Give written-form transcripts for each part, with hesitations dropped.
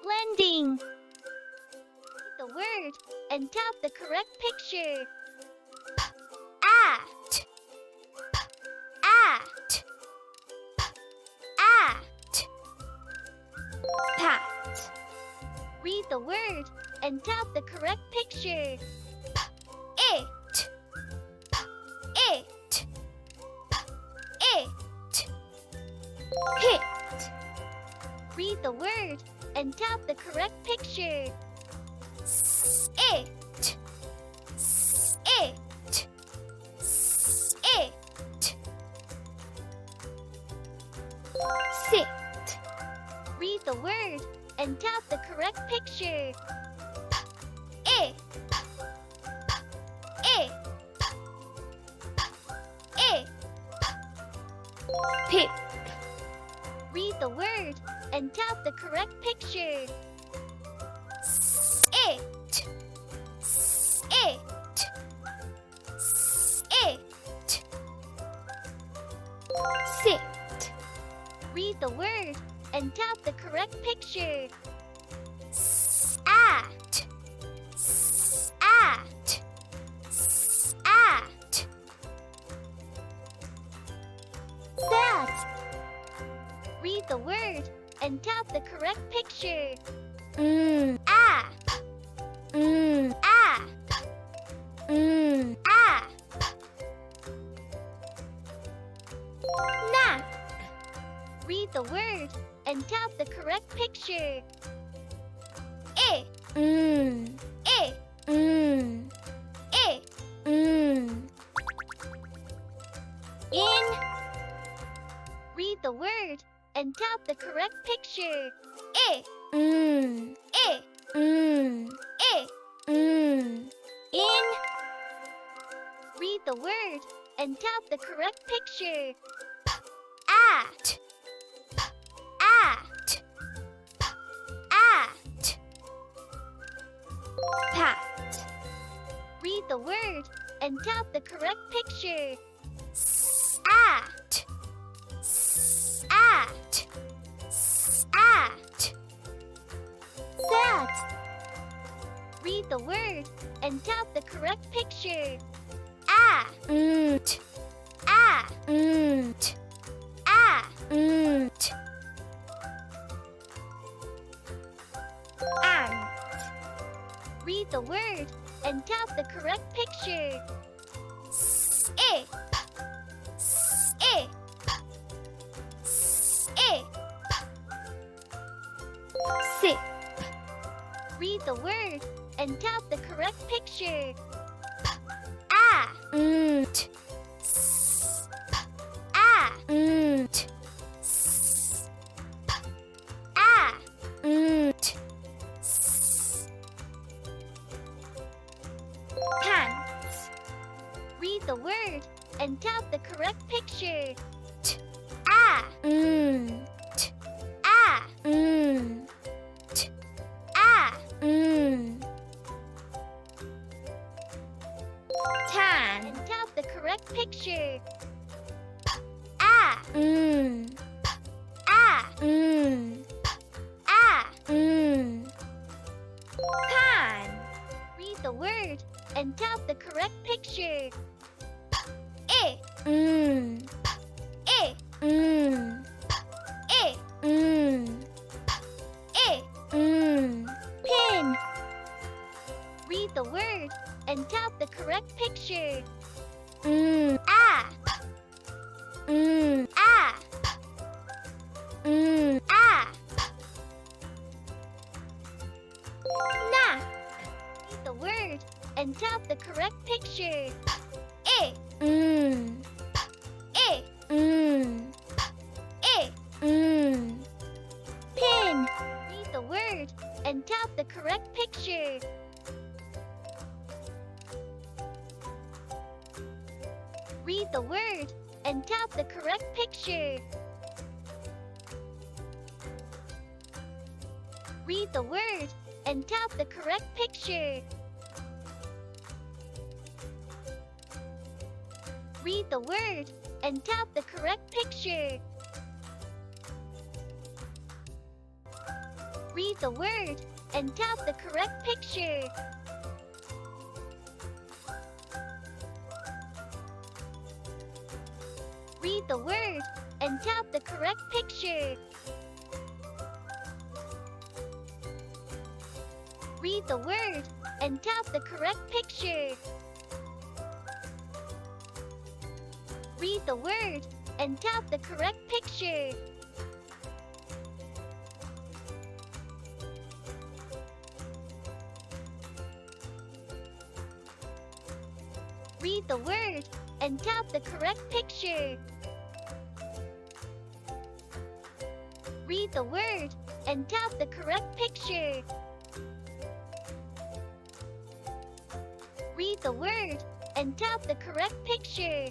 Blending. Read the word and tap the correct picture. At. At. At. Pat. Read the word and tap the correct picture. It. It. It. Hit. Read the word and tap the correct picture. It. It. It. Sit. Read the word and tap the correct picture. It. It. It. Pick. Read the word and tap the correct picture. It. It. It. Sit. Read the word and tap the correct picture. At. At. At. Sat. Read the word and tap the correct picture. App. App. App. Nap. Read the word and tap the correct picture. It. It. It. In. Read the word and tap the correct picture. It. It. It. In. Read the word and tap the correct picture. At. At. At. Pat. Read the word and tap the correct picture. At. At. At. Sat. Read the word and tap the correct picture. At. At. At. Ant. Read the word and tap the correct picture. It. It. It. Sip. Read the word and tap the correct picture. At. At. At. Pants. Read the word and tap the correct picture. At. At. At. Tan. And tap the correct picture. At. At. At. Pan. Read the word and tap the correct picture. It. It. It. It. Pin. Read the word and tap the correct picture. App. App. App. Nap. Read the word and tap the correct picture. It. It. It. Pin. Read the word and tap the correct picture. Read the word and tap the correct picture. Read the word and tap the correct picture. Read the word and tap the correct picture. Read the word and tap the correct picture. Read the word and tap the correct picture. Read the word and tap the correct picture. Read the word and tap the correct picture. Read the word and tap the correct picture. Read the word and tap the correct picture. Read the word and tap the correct picture.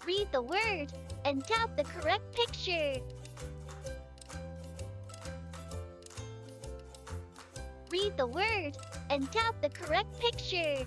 Read the word and tap the correct picture. Read the word and tap the correct picture.